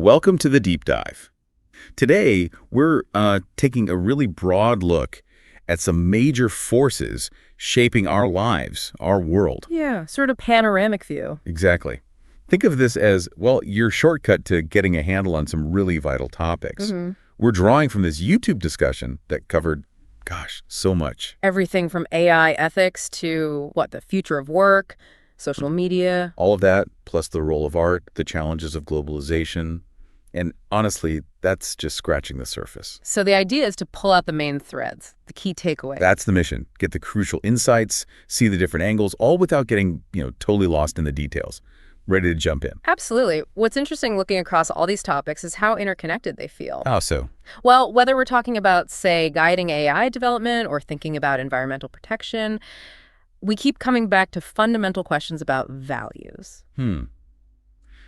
welcome to the Deep Dive. Today, we're taking a really broad look at some major forces shaping our lives, our world. Yeah, sort of panoramic view. Exactly. Think of this as, well, your shortcut to getting a handle on some really vital topics. We're drawing from this YouTube discussion that covered, gosh, so much. Everything from AI ethics to, the future of work, social media. All of that, plus the role of art, the challenges of globalization. And honestly, that's just scratching the surface. So the idea is to pull out the main threads, the key takeaway. That's the mission. Get the crucial insights, see the different angles, all without getting, totally lost in the details. Ready to jump in. Absolutely. What's interesting looking across all these topics is how interconnected they feel. How so? Well, whether we're talking about, say, guiding AI development or thinking about environmental protection, we keep coming back to fundamental questions about values.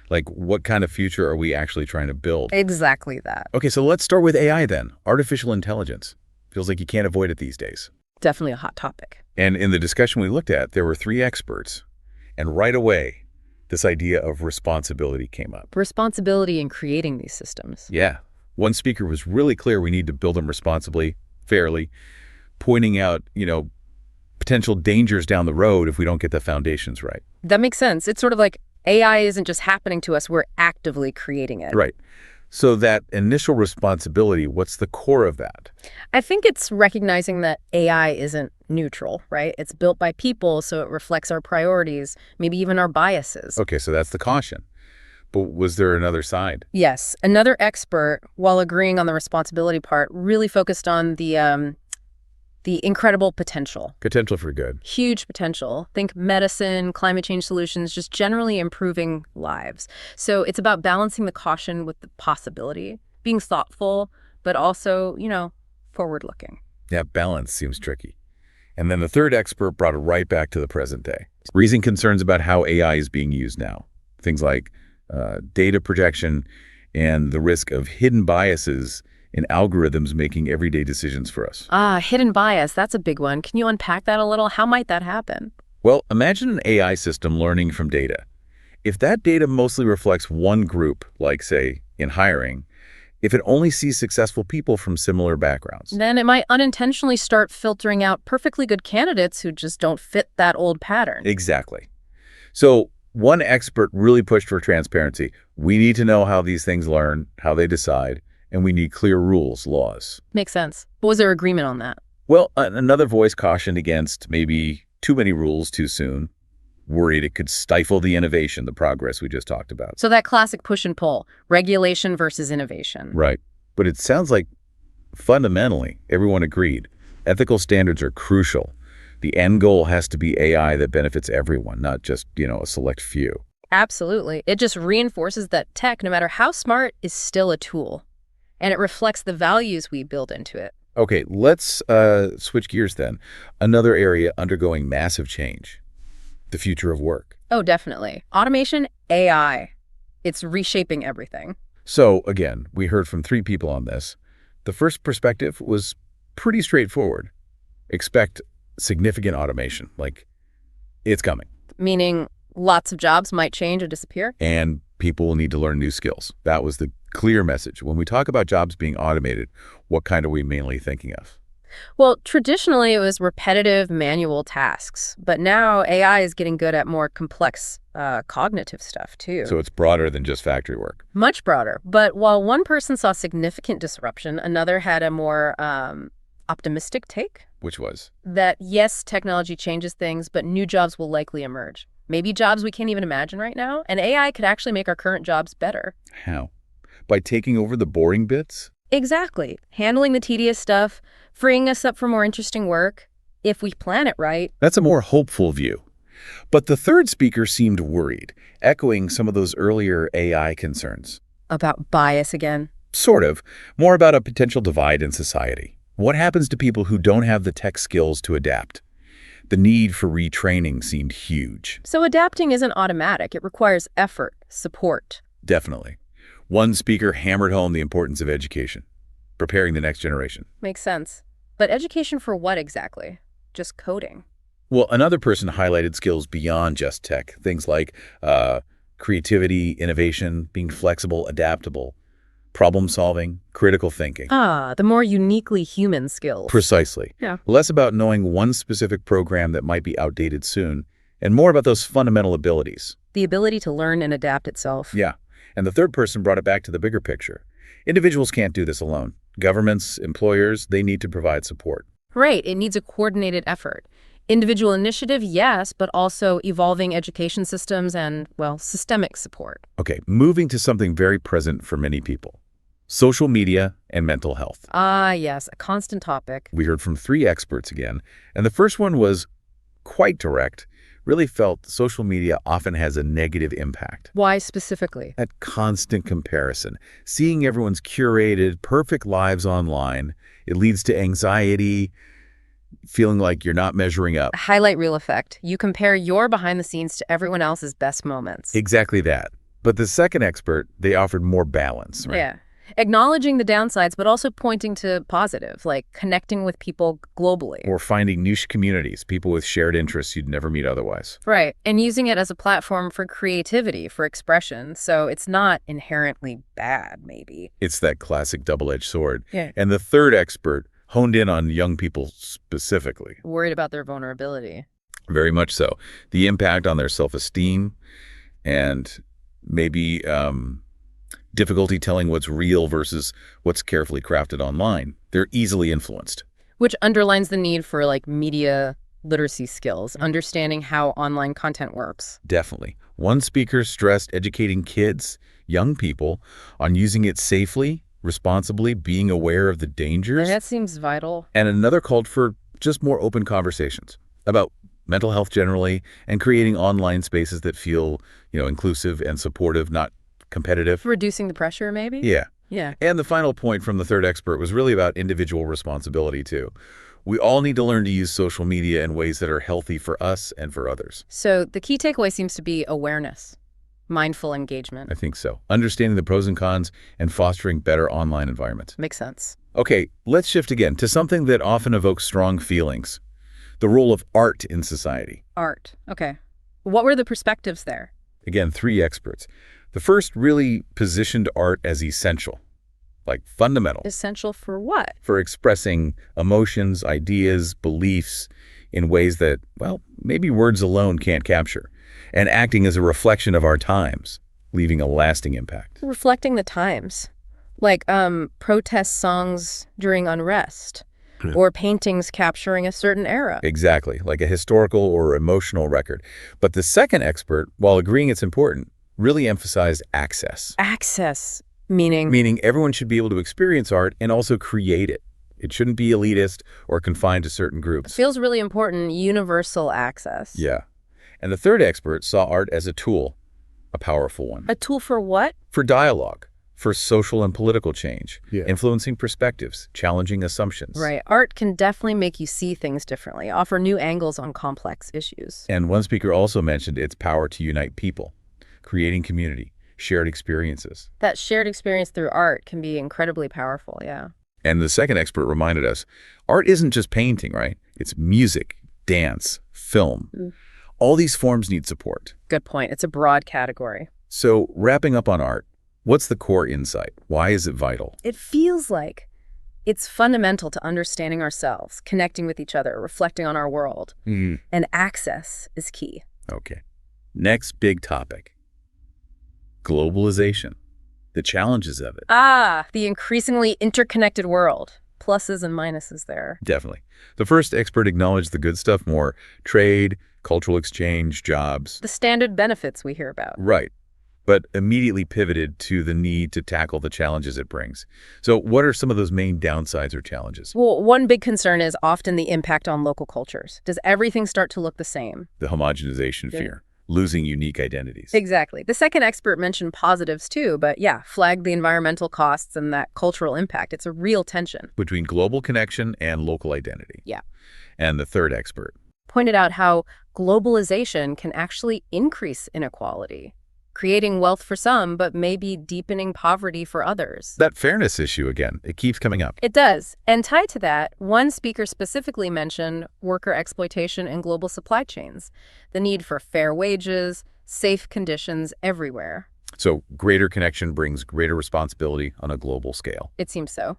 Like, what kind of future are we actually trying to build? Exactly that. Okay, so let's start with AI then. Artificial intelligence. Feels like you can't avoid it these days. Definitely a hot topic. And in the discussion we looked at, there were 3 experts. And right away, this idea of responsibility came up. Responsibility in creating these systems. Yeah. One speaker was really clear we need to build them responsibly, fairly, pointing out, potential dangers down the road if we don't get the foundations right. That makes sense. It's sort of like AI isn't just happening to us, we're actively creating it. Right. So that initial responsibility, what's the core of that? I think it's recognizing that AI isn't neutral, right? It's built by people, so it reflects our priorities, maybe even our biases. Okay, so that's the caution. But was there another side? Yes. Another expert, while agreeing on the responsibility part, really focused on the incredible potential. Potential for good. Huge potential. Think medicine, climate change solutions, just generally improving lives. So it's about balancing the caution with the possibility, being thoughtful, but also, forward-looking. Yeah, balance seems tricky. And then the third expert brought it right back to the present day, raising concerns about how AI is being used now. Things like data projection and the risk of hidden biases in algorithms making everyday decisions for us. Hidden bias, that's a big one. Can you unpack that a little? How might that happen? Well, imagine an AI system learning from data. If that data mostly reflects one group, like, say, in hiring, if it only sees successful people from similar backgrounds, then it might unintentionally start filtering out perfectly good candidates who just don't fit that old pattern. Exactly. So one expert really pushed for transparency. We need to know how these things learn, how they decide, and we need clear rules, laws. Makes sense. But was there agreement on that? Well, another voice cautioned against maybe too many rules too soon, worried it could stifle the innovation, the progress we just talked about. So that classic push and pull, regulation versus innovation. Right. But it sounds like fundamentally everyone agreed. Ethical standards are crucial. The end goal has to be AI that benefits everyone, not just, a select few. Absolutely. It just reinforces that tech, no matter how smart, is still a tool. And it reflects the values we build into it. Okay, let's switch gears then. Another area undergoing massive change, the future of work. Oh, definitely. Automation, AI. It's reshaping everything. So, again, we heard from 3 people on this. The first perspective was pretty straightforward. Expect significant automation, like it's coming. Meaning lots of jobs might change or disappear? And people will need to learn new skills. That was the clear message. When we talk about jobs being automated, what kind are we mainly thinking of? Well, traditionally, it was repetitive manual tasks. But now AI is getting good at more complex cognitive stuff, too. So it's broader than just factory work. Much broader. But while one person saw significant disruption, another had a more optimistic take. Which was? That, yes, technology changes things, but new jobs will likely emerge. Maybe jobs we can't even imagine right now. And AI could actually make our current jobs better. How? By taking over the boring bits? Exactly. Handling the tedious stuff, freeing us up for more interesting work, if we plan it right. That's a more hopeful view. But the third speaker seemed worried, echoing some of those earlier AI concerns. About bias again? Sort of. More about a potential divide in society. What happens to people who don't have the tech skills to adapt? The need for retraining seemed huge. So adapting isn't automatic. It requires effort, support. Definitely. One speaker hammered home the importance of education, preparing the next generation. Makes sense. But education for what exactly? Just coding? Well, another person highlighted skills beyond just tech, things like creativity, innovation, being flexible, adaptable, problem solving, critical thinking. Ah, the more uniquely human skills. Precisely. Yeah. Less about knowing one specific program that might be outdated soon, and more about those fundamental abilities. The ability to learn and adapt itself. Yeah. And the third person brought it back to the bigger picture. Individuals can't do this alone. Governments, employers, they need to provide support. Right, it needs a coordinated effort. Individual initiative, yes, but also evolving education systems and, well, systemic support. Okay, moving to something very present for many people. Social media and mental health. Ah, yes, a constant topic. We heard from 3 experts again, and the first one was quite direct, really felt social media often has a negative impact. Why specifically? That constant comparison, seeing everyone's curated, perfect lives online, it leads to anxiety, feeling like you're not measuring up. A highlight reel effect. You compare your behind the scenes to everyone else's best moments. Exactly that. But the second expert, they offered more balance, right? Yeah. Acknowledging the downsides, but also pointing to positive, like connecting with people globally. Or finding niche communities, people with shared interests you'd never meet otherwise. Right. And using it as a platform for creativity, for expression. So it's not inherently bad, maybe. It's that classic double-edged sword. Yeah. And the third expert honed in on young people specifically. Worried about their vulnerability. Very much so. The impact on their self-esteem and maybe difficulty telling what's real versus what's carefully crafted online. They're easily influenced. Which underlines the need for like media literacy skills, understanding how online content works. Definitely. One speaker stressed educating kids, young people, on using it safely, responsibly, being aware of the dangers. That seems vital. And another called for just more open conversations about mental health generally and creating online spaces that feel, inclusive and supportive, not competitive. Reducing the pressure, maybe? Yeah. Yeah. And the final point from the third expert was really about individual responsibility, too. We all need to learn to use social media in ways that are healthy for us and for others. So the key takeaway seems to be awareness, mindful engagement. I think so. Understanding the pros and cons and fostering better online environments. Makes sense. Okay, let's shift again to something that often evokes strong feelings. The role of art in society. Art. Okay. What were the perspectives there? Again, 3 experts. The first really positioned art as essential, like fundamental. Essential for what? For expressing emotions, ideas, beliefs in ways that, well, maybe words alone can't capture, and acting as a reflection of our times, leaving a lasting impact. Reflecting the times. Like protest songs during unrest. Or paintings capturing a certain era. Exactly, like a historical or emotional record. But the second expert, while agreeing it's important, really emphasized access. Access, meaning? Meaning everyone should be able to experience art and also create it. It shouldn't be elitist or confined to certain groups. It feels really important, universal access. Yeah. And the third expert saw art as a tool, a powerful one. A tool for what? For dialogue, for social and political change, influencing perspectives, challenging assumptions. Right. Art can definitely make you see things differently, offer new angles on complex issues. And one speaker also mentioned its power to unite people, creating community, shared experiences. That shared experience through art can be incredibly powerful, yeah. And the second expert reminded us, art isn't just painting, right? It's music, dance, film. All these forms need support. Good point. It's a broad category. So wrapping up on art, what's the core insight? Why is it vital? It feels like it's fundamental to understanding ourselves, connecting with each other, reflecting on our world. And access is key. Okay. Next big topic. Globalization. The challenges of it. Ah, the increasingly interconnected world. Pluses and minuses there. Definitely. The first expert acknowledged the good stuff more. Trade, cultural exchange, jobs. The standard benefits we hear about. Right. But immediately pivoted to the need to tackle the challenges it brings. So what are some of those main downsides or challenges? Well, one big concern is often the impact on local cultures. Does everything start to look the same? The homogenization fear. Losing unique identities. Exactly. The second expert mentioned positives too, but yeah, flagged the environmental costs and that cultural impact. It's a real tension. Between global connection and local identity. Yeah. And the third expert pointed out how globalization can actually increase inequality, creating wealth for some, but maybe deepening poverty for others. That fairness issue, again, it keeps coming up. It does. And tied to that, one speaker specifically mentioned worker exploitation in global supply chains, the need for fair wages, safe conditions everywhere. So greater connection brings greater responsibility on a global scale. It seems so.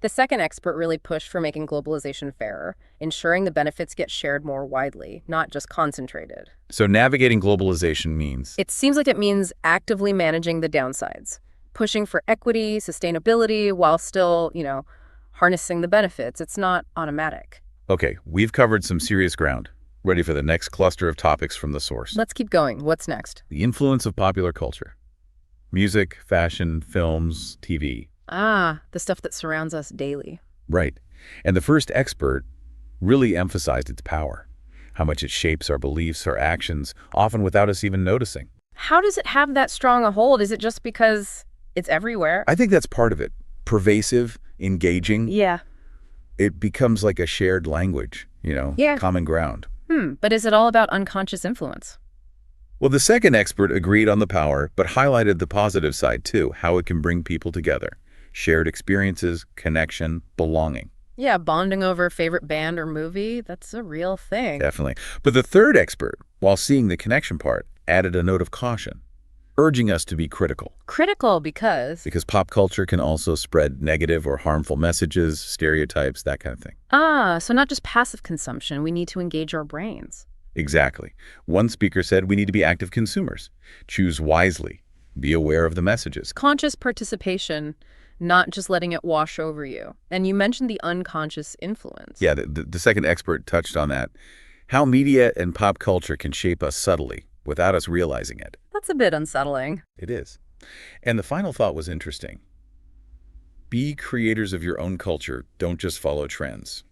The second expert really pushed for making globalization fairer, ensuring the benefits get shared more widely, not just concentrated. So navigating globalization means It seems like it means actively managing the downsides, pushing for equity, sustainability, while still, harnessing the benefits. It's not automatic. okay, we've covered some serious ground. Ready for the next cluster of topics from the source. Let's keep going. What's next? The influence of popular culture. Music, fashion, films, TV. Ah, the stuff that surrounds us daily. Right. And the first expert really emphasized its power, how much it shapes our beliefs, our actions, often without us even noticing. How does it have that strong a hold? Is it just because it's everywhere? I think that's part of it. Pervasive, engaging. Yeah. It becomes like a shared language, Yeah. common ground. But is it all about unconscious influence? Well, the second expert agreed on the power, but highlighted the positive side too, how it can bring people together. Shared experiences, connection, belonging. Yeah, bonding over a favorite band or movie, that's a real thing. Definitely. But the third expert, while seeing the connection part, added a note of caution, urging us to be critical. Critical because Pop culture can also spread negative or harmful messages, stereotypes, that kind of thing. so not just passive consumption, we need to engage our brains. Exactly. One speaker said we need to be active consumers. Choose wisely. Be aware of the messages. Conscious participation, not just letting it wash over you. And you mentioned the unconscious influence. Yeah, the second expert touched on that. How media and pop culture can shape us subtly without us realizing it. That's a bit unsettling. It is. And the final thought was interesting. Be creators of your own culture. Don't just follow trends.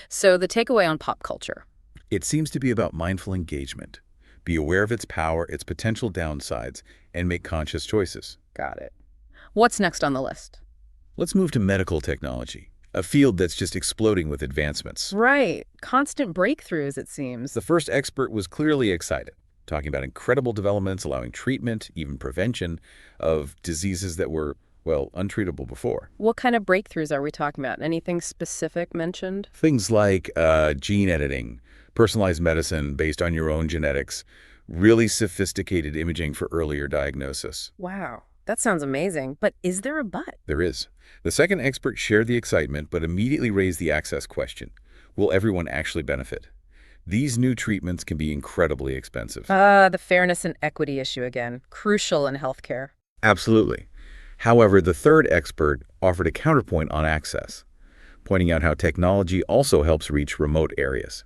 So the takeaway on pop culture. It seems to be about mindful engagement. Be aware of its power, its potential downsides, and make conscious choices. Got it. What's next on the list? Let's move to medical technology, a field that's just exploding with advancements. Right. Constant breakthroughs, it seems. The first expert was clearly excited, talking about incredible developments allowing treatment, even prevention, of diseases that were, untreatable before. What kind of breakthroughs are we talking about? Anything specific mentioned? Things like gene editing, personalized medicine based on your own genetics, really sophisticated imaging for earlier diagnosis. Wow. That sounds amazing. But is there a but? There is. The second expert shared the excitement, but immediately raised the access question. Will everyone actually benefit? These new treatments can be incredibly expensive. The fairness and equity issue again. Crucial in healthcare. Absolutely. However, the third expert offered a counterpoint on access, pointing out how technology also helps reach remote areas.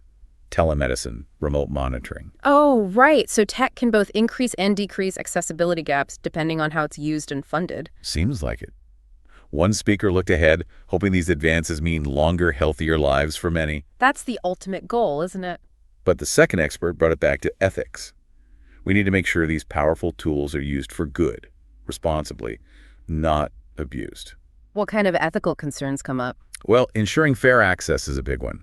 Telemedicine, remote monitoring. Oh, right. So tech can both increase and decrease accessibility gaps depending on how it's used and funded. Seems like it. One speaker looked ahead, hoping these advances mean longer, healthier lives for many. That's the ultimate goal, isn't it? But the second expert brought it back to ethics. We need to make sure these powerful tools are used for good, responsibly, not abused. What kind of ethical concerns come up? Well, ensuring fair access is a big one.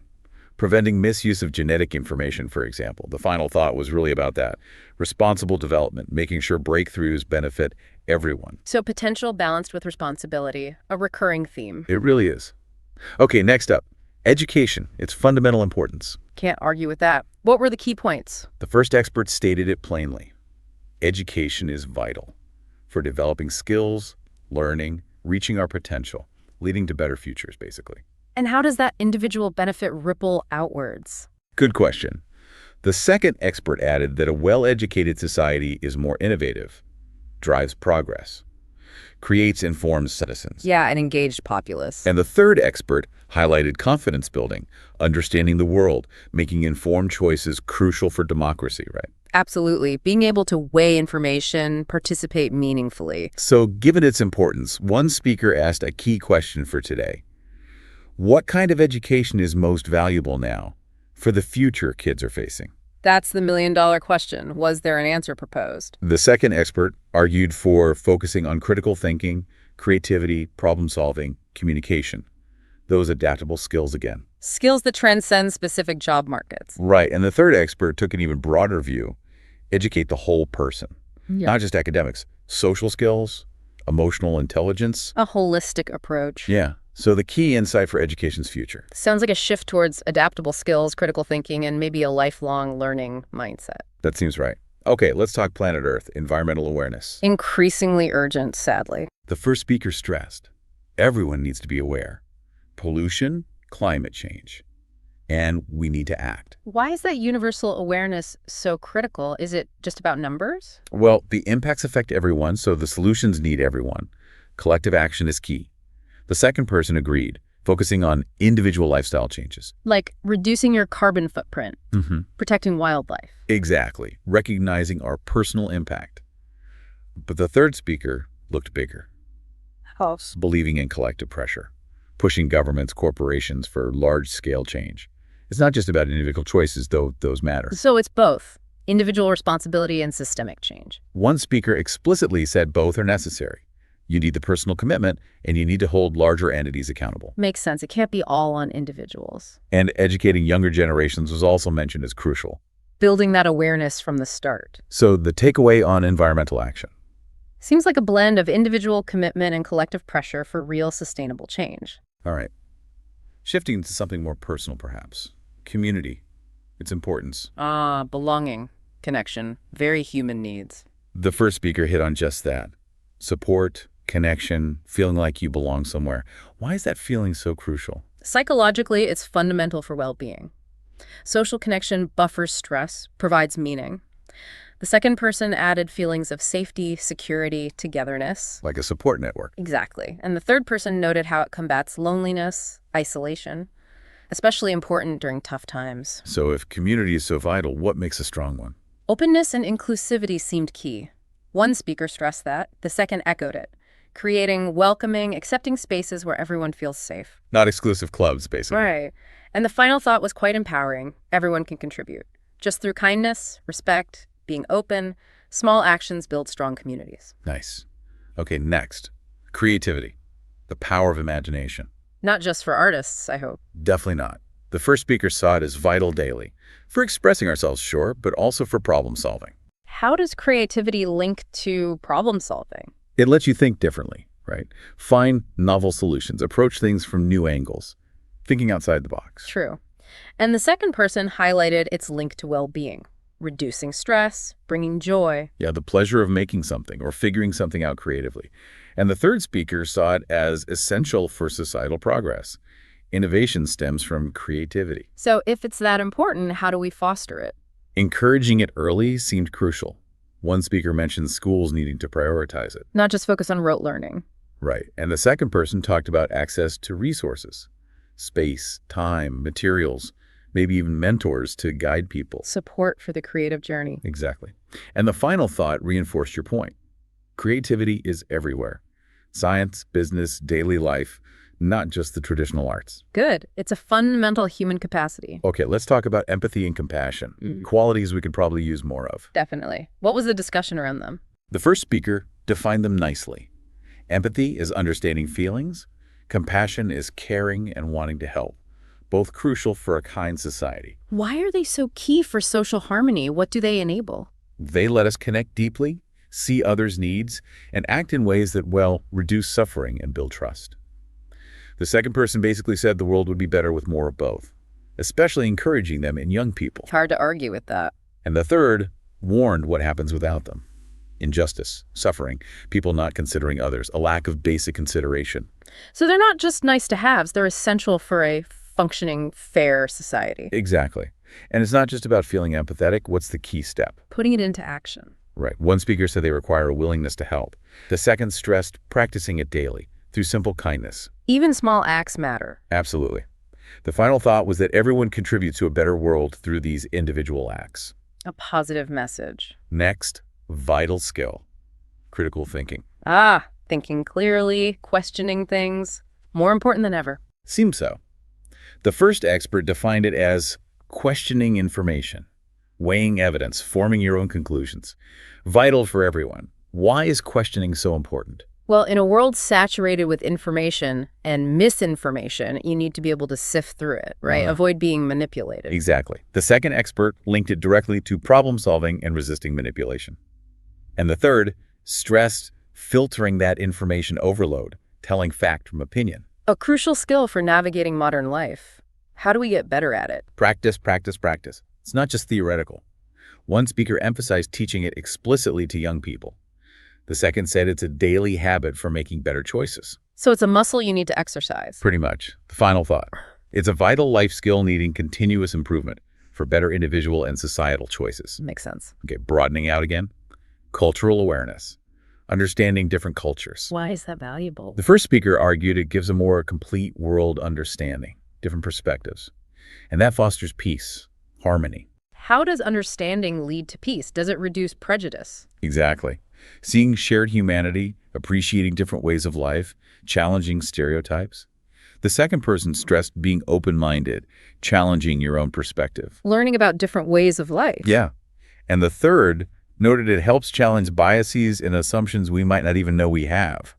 Preventing misuse of genetic information, for example. The final thought was really about that. Responsible development, making sure breakthroughs benefit everyone. So potential balanced with responsibility, a recurring theme. It really is. Okay, next up, education, its fundamental importance. Can't argue with that. What were the key points? The first expert stated it plainly. Education is vital for developing skills, learning, reaching our potential, leading to better futures, basically. And how does that individual benefit ripple outwards? Good question. The second expert added that a well-educated society is more innovative, drives progress, creates informed citizens. Yeah, an engaged populace. And the third expert highlighted confidence building, understanding the world, making informed choices crucial for democracy, right? Absolutely. Being able to weigh information, participate meaningfully. So given its importance, one speaker asked a key question for today. What kind of education is most valuable now for the future kids are facing? That's the million-dollar question. Was there an answer proposed? The second expert argued for focusing on critical thinking, creativity, problem-solving, communication. Those adaptable skills again. Skills that transcend specific job markets. Right, and the third expert took an even broader view. Educate the whole person, not just academics. Social skills, emotional intelligence. A holistic approach. Yeah. So the key insight for education's future. Sounds like a shift towards adaptable skills, critical thinking, and maybe a lifelong learning mindset. That seems right. Okay, let's talk planet Earth, environmental awareness. Increasingly urgent, sadly. The first speaker stressed, everyone needs to be aware. Pollution, climate change. And we need to act. Why is that universal awareness so critical? Is it just about numbers? Well, the impacts affect everyone, so the solutions need everyone. Collective action is key. The second person agreed, focusing on individual lifestyle changes. Like reducing your carbon footprint, protecting wildlife. Exactly, recognizing our personal impact. But the third speaker looked bigger, House. believing in collective pressure, pushing governments, corporations for large-scale change. It's not just about individual choices, though those matter. So it's both individual responsibility and systemic change. One speaker explicitly said both are necessary. You need the personal commitment, and you need to hold larger entities accountable. Makes sense. It can't be all on individuals. And educating younger generations was also mentioned as crucial. Building that awareness from the start. So the takeaway on environmental action. Seems like a blend of individual commitment and collective pressure for real sustainable change. All right. Shifting to something more personal, perhaps. Community. Its importance. Belonging, connection, very human needs. The first speaker hit on just that. Support, connection, feeling like you belong somewhere. Why is that feeling so crucial? Psychologically, it's fundamental for well-being. Social connection buffers stress, provides meaning. The second person added feelings of safety, security, togetherness. Like a support network. Exactly. And the third person noted how it combats loneliness, isolation, especially important during tough times. So if community is so vital, what makes a strong one? Openness and inclusivity seemed key. One speaker stressed that, the second echoed it, creating welcoming, accepting spaces where everyone feels safe. Not exclusive clubs, basically. Right. And the final thought was quite empowering. Everyone can contribute. Just through kindness, respect, being open, small actions build strong communities. Nice. Okay, next. Creativity. The power of imagination. Not just for artists, I hope. Definitely not. The first speaker saw it as vital daily. For expressing ourselves, sure, but also for problem solving. How does creativity link to problem solving? It lets you think differently, right? Find novel solutions, approach things from new angles, thinking outside the box. True. And the second person highlighted its link to well-being, reducing stress, bringing joy. Yeah, the pleasure of making something or figuring something out creatively. And the third speaker saw it as essential for societal progress. Innovation stems from creativity. So if it's that important, how do we foster it? Encouraging it early seemed crucial. One speaker mentioned schools needing to prioritize it. Not just focus on rote learning. Right. And the second person talked about access to resources, space, time, materials, maybe even mentors to guide people. Support for the creative journey. Exactly. And the final thought reinforced your point. Creativity is everywhere. Science, business, daily life, not just the traditional arts. Good. It's a fundamental human capacity. Okay, let's talk about empathy and compassion. Qualities we could probably use more of. Definitely. What was the discussion around them? The first speaker defined them nicely. Empathy is understanding feelings. Compassion is caring and wanting to help. Both crucial for a kind society. Why are they so key for social harmony? What do they enable? They let us connect deeply, see others' needs, and act in ways that, well, reduce suffering and build trust. The second person basically said the world would be better with more of both, especially encouraging them in young people. Hard to argue with that. And the third warned what happens without them. Injustice, suffering, people not considering others, a lack of basic consideration. So they're not just nice to haves, they're essential for a functioning, fair society. Exactly. And it's not just about feeling empathetic. What's the key step? Putting it into action. Right. One speaker said they require a willingness to help. The second stressed practicing it daily through simple kindness. Even small acts matter. Absolutely. The final thought was that everyone contributes to a better world through these individual acts. A positive message. Next, vital skill, critical thinking. Thinking clearly, questioning things. More important than ever. Seems so. The first expert defined it as questioning information, weighing evidence, forming your own conclusions. Vital for everyone. Why is questioning so important? Well, in a world saturated with information and misinformation, you need to be able to sift through it, right? Avoid being manipulated. Exactly. The second expert linked it directly to problem solving and resisting manipulation. And the third stressed filtering that information overload, telling fact from opinion. A crucial skill for navigating modern life. How do we get better at it? Practice, practice, practice. It's not just theoretical. One speaker emphasized teaching it explicitly to young people. The second said it's a daily habit for making better choices. So it's a muscle you need to exercise. Pretty much. The final thought. It's a vital life skill needing continuous improvement for better individual and societal choices. Makes sense. Okay, broadening out again. Cultural awareness. Understanding different cultures. Why is that valuable? The first speaker argued it gives a more complete world understanding, different perspectives. And that fosters peace, harmony. How does understanding lead to peace? Does it reduce prejudice? Exactly. Seeing shared humanity, appreciating different ways of life, challenging stereotypes. The second person stressed being open-minded, challenging your own perspective. Learning about different ways of life. Yeah. And the third noted it helps challenge biases and assumptions we might not even know we have,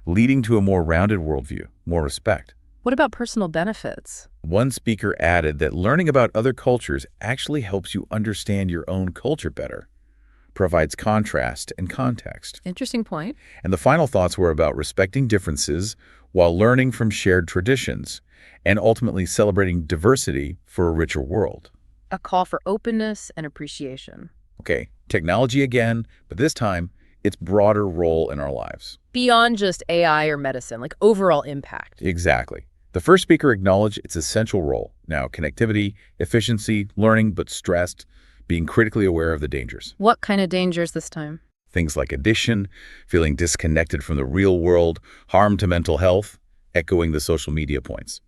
leading to a more rounded worldview, more respect. What about personal benefits? One speaker added that learning about other cultures actually helps you understand your own culture better, provides contrast and context. Interesting point. And the final thoughts were about respecting differences while learning from shared traditions and ultimately celebrating diversity for a richer world. A call for openness and appreciation. Okay, technology again, but this time its broader role in our lives. Beyond just AI or medicine, like overall impact. Exactly. The first speaker acknowledged its essential role. Now, connectivity, efficiency, learning, but stressed, being critically aware of the dangers. What kind of dangers this time? Things like addiction, feeling disconnected from the real world, harm to mental health, echoing the social media points.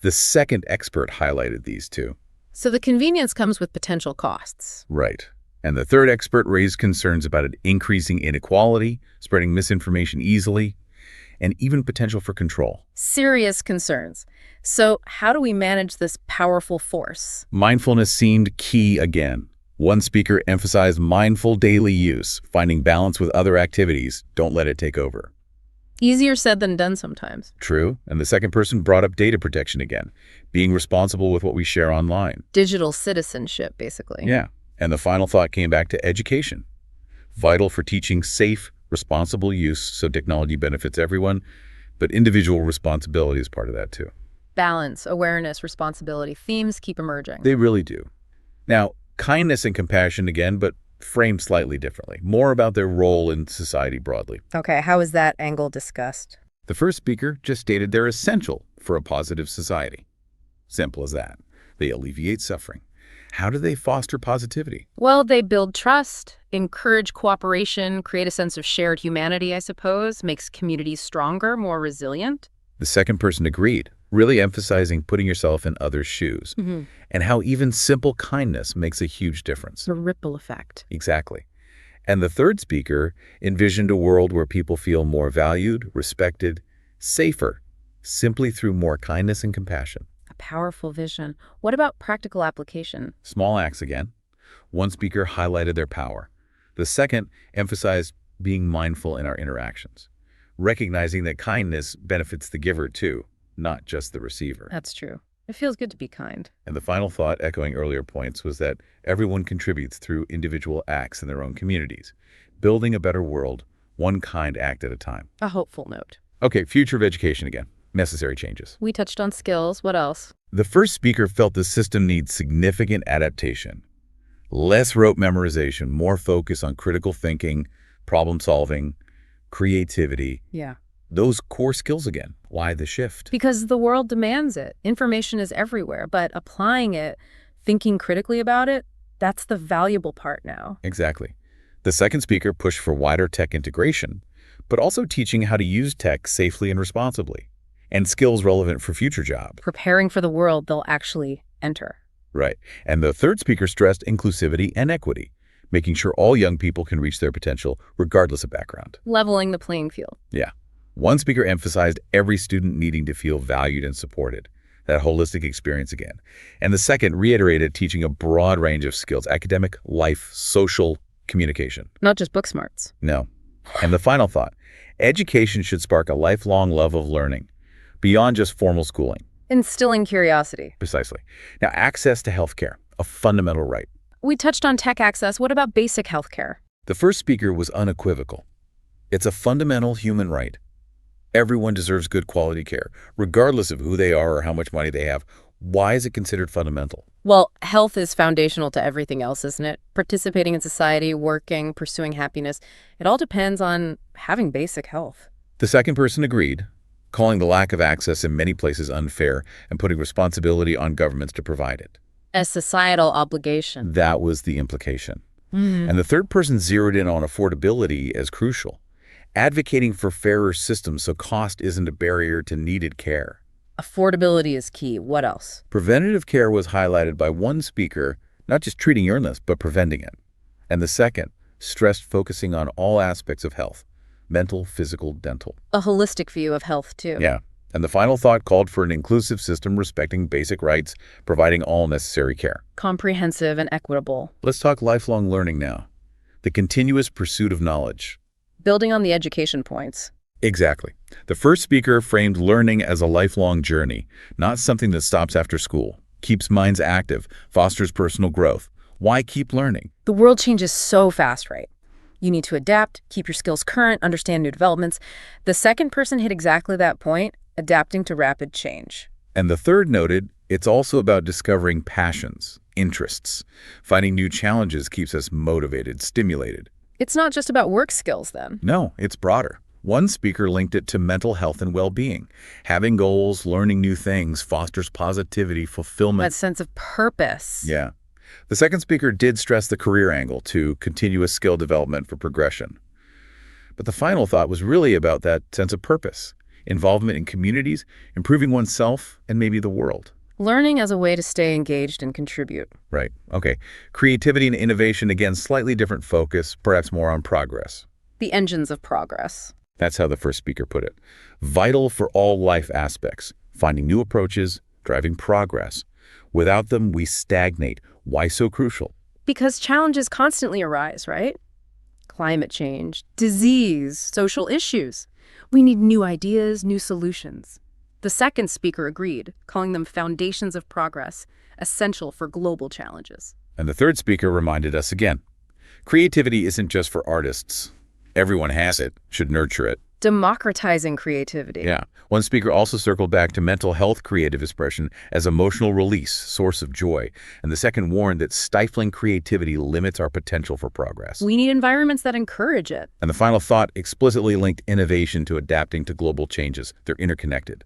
The second expert highlighted these two. So the convenience comes with potential costs. Right. And the third expert raised concerns about an increasing inequality, spreading misinformation easily, and even potential for control. Serious concerns. So how do we manage this powerful force? Mindfulness seemed key again. One speaker emphasized mindful daily use, finding balance with other activities. Don't let it take over. Easier said than done sometimes. True. And the second person brought up data protection again, being responsible with what we share online. Digital citizenship, basically. Yeah. And the final thought came back to education. Vital for teaching safe, responsible use so technology benefits everyone, but individual responsibility is part of that too. Balance, awareness, responsibility. Themes keep emerging. They really do. Now, kindness and compassion again, but framed slightly differently. More about their role in society broadly. Okay, how is that angle discussed? The first speaker just stated they're essential for a positive society. Simple as that. They alleviate suffering. How do they foster positivity? Well, they build trust, encourage cooperation, create a sense of shared humanity, I suppose, makes communities stronger, more resilient. The second person agreed, really emphasizing putting yourself in others' shoes, and how even simple kindness makes a huge difference. The ripple effect. Exactly. And the third speaker envisioned a world where people feel more valued, respected, safer, simply through more kindness and compassion. A powerful vision. What about practical application? Small acts again. One speaker highlighted their power. The second emphasized being mindful in our interactions, recognizing that kindness benefits the giver too, not just the receiver. That's true. It feels good to be kind. And the final thought, echoing earlier points, was that everyone contributes through individual acts in their own communities, building a better world, one kind act at a time. A hopeful note. Okay, future of education again. Necessary changes. We touched on skills. What else? The first speaker felt the system needs significant adaptation. Less rote memorization, more focus on critical thinking, problem solving, creativity. Yeah. Those core skills again. Why the shift? Because the world demands it. Information is everywhere, but applying it, thinking critically about it, that's the valuable part now. Exactly. The second speaker pushed for wider tech integration, but also teaching how to use tech safely and responsibly, and skills relevant for future jobs. Preparing for the world they'll actually enter. Right. And the third speaker stressed inclusivity and equity, making sure all young people can reach their potential regardless of background. Leveling the playing field. Yeah. One speaker emphasized every student needing to feel valued and supported, that holistic experience again. And the second reiterated teaching a broad range of skills, academic, life, social, communication. Not just book smarts. No. And the final thought, education should spark a lifelong love of learning, beyond just formal schooling. Instilling curiosity. Precisely. Now, access to healthcare, a fundamental right. We touched on tech access. What about basic healthcare? The first speaker was unequivocal. It's a fundamental human right. Everyone deserves good quality care, regardless of who they are or how much money they have. Why is it considered fundamental? Well, health is foundational to everything else, isn't it? Participating in society, working, pursuing happiness. It all depends on having basic health. The second person agreed, calling the lack of access in many places unfair and putting responsibility on governments to provide it. A societal obligation. That was the implication. And the third person zeroed in on affordability as crucial, advocating for fairer systems so cost isn't a barrier to needed care. Affordability is key. What else? Preventative care was highlighted by one speaker, not just treating illness, but preventing it. And the second stressed focusing on all aspects of health, mental, physical, dental. A holistic view of health, too. Yeah. And the final thought called for an inclusive system respecting basic rights, providing all necessary care. Comprehensive and equitable. Let's talk lifelong learning now. The continuous pursuit of knowledge. Building on the education points. Exactly. The first speaker framed learning as a lifelong journey, not something that stops after school, keeps minds active, fosters personal growth. Why keep learning? The world changes so fast, right? You need to adapt, keep your skills current, understand new developments. The second person hit exactly that point, adapting to rapid change. And the third noted, it's also about discovering passions, interests. Finding new challenges keeps us motivated, stimulated. It's not just about work skills, then. No, it's broader. One speaker linked it to mental health and well-being. Having goals, learning new things, fosters positivity, fulfillment. That sense of purpose. Yeah. The second speaker did stress the career angle to continuous skill development for progression. But the final thought was really about that sense of purpose, involvement in communities, improving oneself, and maybe the world. Learning as a way to stay engaged and contribute. Right. Okay. Creativity and innovation, again, slightly different focus, perhaps more on progress. The engines of progress. That's how the first speaker put it. Vital for all life aspects, finding new approaches, driving progress. Without them, we stagnate. Why so crucial? Because challenges constantly arise, right? Climate change, disease, social issues. We need new ideas, new solutions. The second speaker agreed, calling them foundations of progress, essential for global challenges. And the third speaker reminded us again, creativity isn't just for artists. Everyone has it, should nurture it. Democratizing creativity. Yeah. One speaker also circled back to mental health creative expression as emotional release, source of joy. And the second warned that stifling creativity limits our potential for progress. We need environments that encourage it. And the final thought explicitly linked innovation to adapting to global changes. They're interconnected.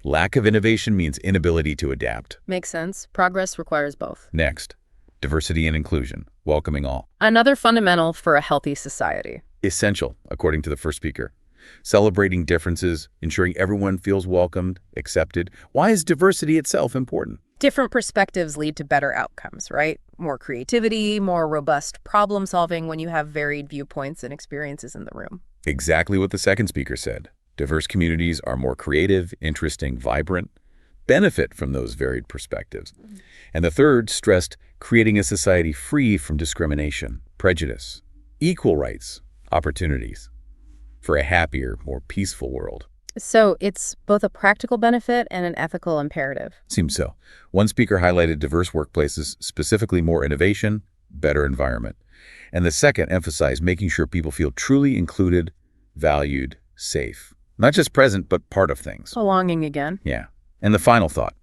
Lack of innovation means inability to adapt. Makes sense. Progress requires both. Next, diversity and inclusion, welcoming all. Another fundamental for a healthy society. Essential, according to the first speaker. Celebrating differences, ensuring everyone feels welcomed, accepted. Why is diversity itself important? Different perspectives lead to better outcomes, right? More creativity, more robust problem solving when you have varied viewpoints and experiences in the room. Exactly what the second speaker said. Diverse communities are more creative, interesting, vibrant, benefit from those varied perspectives. And the third stressed creating a society free from discrimination, prejudice, equal rights, opportunities for a happier, more peaceful world. So it's both a practical benefit and an ethical imperative. Seems so. One speaker highlighted diverse workplaces, specifically more innovation, better environment. And the second emphasized making sure people feel truly included, valued, safe. Not just present, but part of things. Belonging again. Yeah. And the final thought,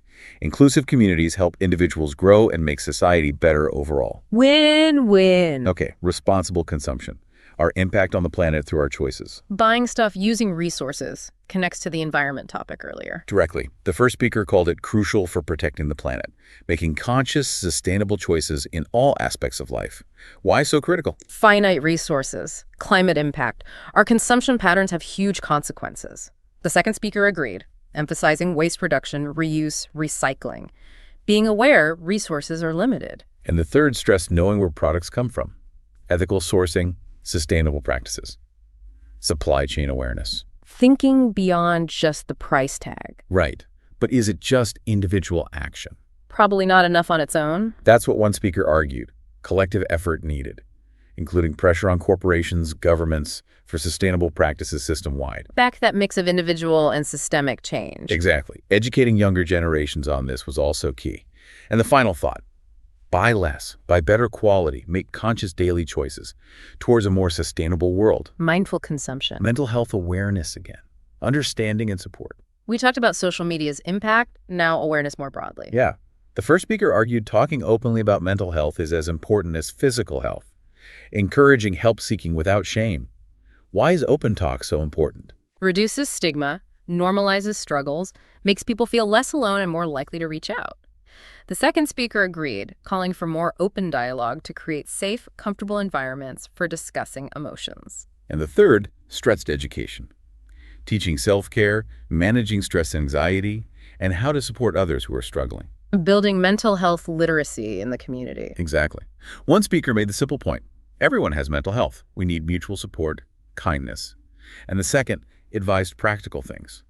inclusive communities help individuals grow and make society better overall. Win-win. Okay, responsible consumption. Our impact on the planet through our choices. Buying stuff using resources connects to the environment topic earlier. Directly. The first speaker called it crucial for protecting the planet, making conscious, sustainable choices in all aspects of life. Why so critical? Finite resources, climate impact. Our consumption patterns have huge consequences. The second speaker agreed, emphasizing waste reduction, reuse, recycling. Being aware resources are limited. And the third stressed knowing where products come from. Ethical sourcing, sustainable practices. Supply chain awareness. Thinking beyond just the price tag. Right. But is it just individual action? Probably not enough on its own. That's what one speaker argued. Collective effort needed, including pressure on corporations, governments, for sustainable practices system-wide. Back that mix of individual and systemic change. Exactly. Educating younger generations on this was also key. And the final thought, buy less, buy better quality, make conscious daily choices towards a more sustainable world. Mindful consumption. Mental health awareness again, understanding and support. We talked about social media's impact, now awareness more broadly. Yeah. The first speaker argued talking openly about mental health is as important as physical health, encouraging help-seeking without shame. Why is open talk so important? Reduces stigma, normalizes struggles, makes people feel less alone and more likely to reach out. The second speaker agreed, calling for more open dialogue to create safe, comfortable environments for discussing emotions. And the third stressed education, teaching self-care, managing stress and anxiety, and how to support others who are struggling. Building mental health literacy in the community. Exactly. One speaker made the simple point: everyone has mental health. We need mutual support, kindness. And the second advised practical things: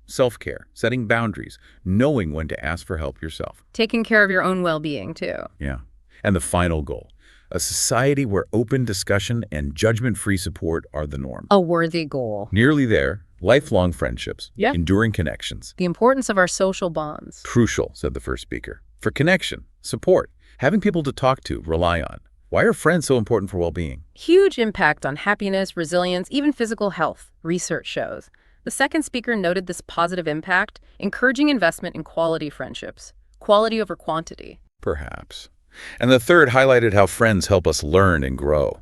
self-care, setting boundaries, knowing when to ask for help yourself. Taking care of your own well-being, too. Yeah. And the final goal: a society where open discussion and judgment-free support are the norm. A worthy goal. Nearly there, lifelong friendships, Yeah. enduring connections. The importance of our social bonds. Crucial, said the first speaker. For connection, support, having people to talk to, rely on. Why are friends so important for well-being? Huge impact on happiness, resilience, even physical health, research shows. The second speaker noted this positive impact, encouraging investment in quality friendships, quality over quantity. Perhaps. And the third highlighted how friends help us learn and grow.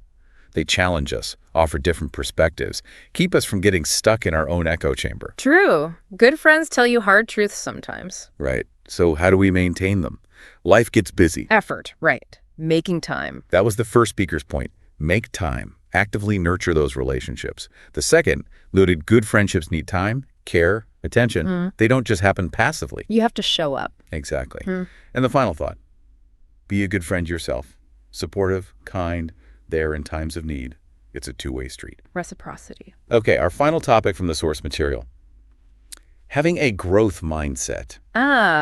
They challenge us, offer different perspectives, keep us from getting stuck in our own echo chamber. True. Good friends tell you hard truths sometimes. Right. So how do we maintain them? Life gets busy. Effort, right. Making time. That was the first speaker's point. Make time. Actively nurture those relationships. The second noted good friendships need time, care, attention. They don't just happen passively. You have to show up. Exactly. And the final thought: be a good friend yourself. Supportive, kind, there in times of need. It's a two-way street. Reciprocity. Okay, our final topic from the source material: having a growth mindset.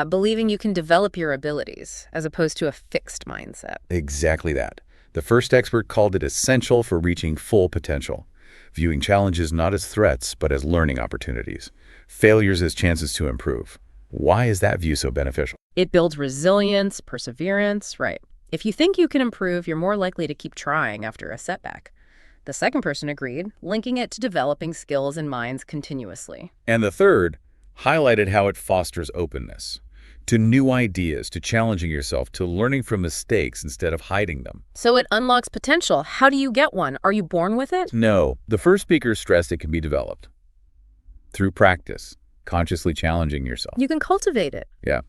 Believing you can develop your abilities as opposed to a fixed mindset. Exactly that. The first expert called it essential for reaching full potential, viewing challenges not as threats, but as learning opportunities, failures as chances to improve. Why is that view so beneficial? It builds resilience, perseverance, right. If you think you can improve, you're more likely to keep trying after a setback. The second person agreed, linking it to developing skills and minds continuously. And the third highlighted how it fosters openness to new ideas, to challenging yourself, to learning from mistakes instead of hiding them. So it unlocks potential. How do you get one? Are you born with it? No, the first speaker stressed it can be developed through practice, consciously challenging yourself. You can cultivate it. Yeah.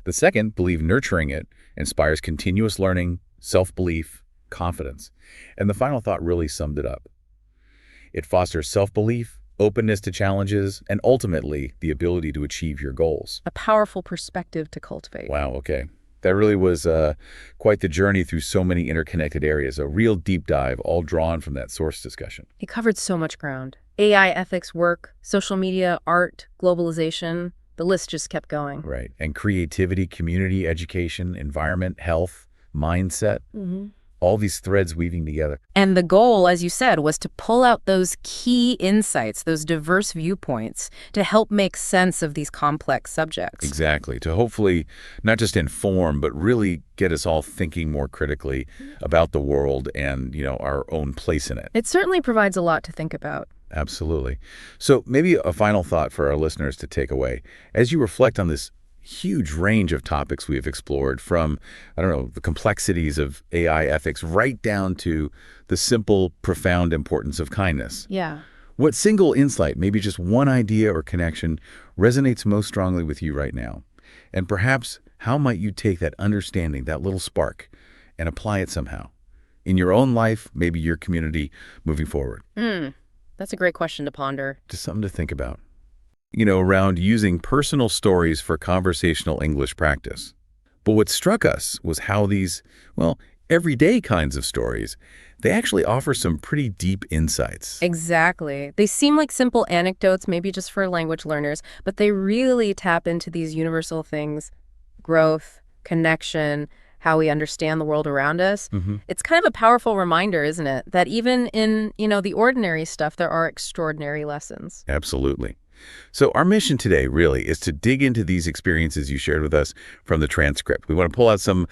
The second believed nurturing it inspires continuous learning, self-belief, confidence. And the final thought really summed it up. It fosters self-belief, openness to challenges, and ultimately the ability to achieve your goals. A powerful perspective to cultivate. Wow, okay. That really was quite the journey through so many interconnected areas, a real deep dive, all drawn from that source discussion. It covered so much ground. AI ethics work, social media, art, globalization. The list just kept going. Right. And creativity, community, education, environment, health, mindset, all these threads weaving together. And the goal, as you said, was to pull out those key insights, those diverse viewpoints, to help make sense of these complex subjects. Exactly. To hopefully not just inform, but really get us all thinking more critically about the world and, our own place in it. It certainly provides a lot to think about. Absolutely. So maybe a final thought for our listeners to take away. As you reflect on this huge range of topics we've explored, from, the complexities of AI ethics right down to the simple, profound importance of kindness. Yeah. What single insight, maybe just one idea or connection, resonates most strongly with you right now? And perhaps how might you take that understanding, that little spark, and apply it somehow in your own life, maybe your community, moving forward? That's a great question to ponder. Just something to think about. Around using personal stories for conversational English practice. But what struck us was how these, everyday kinds of stories, they actually offer some pretty deep insights. Exactly. They seem like simple anecdotes, maybe just for language learners, but they really tap into these universal things: growth, connection, how we understand the world around us. It's kind of a powerful reminder, isn't it, that even in, the ordinary stuff, there are extraordinary lessons. Absolutely. So our mission today really is to dig into these experiences you shared with us from the transcript. We want to pull out some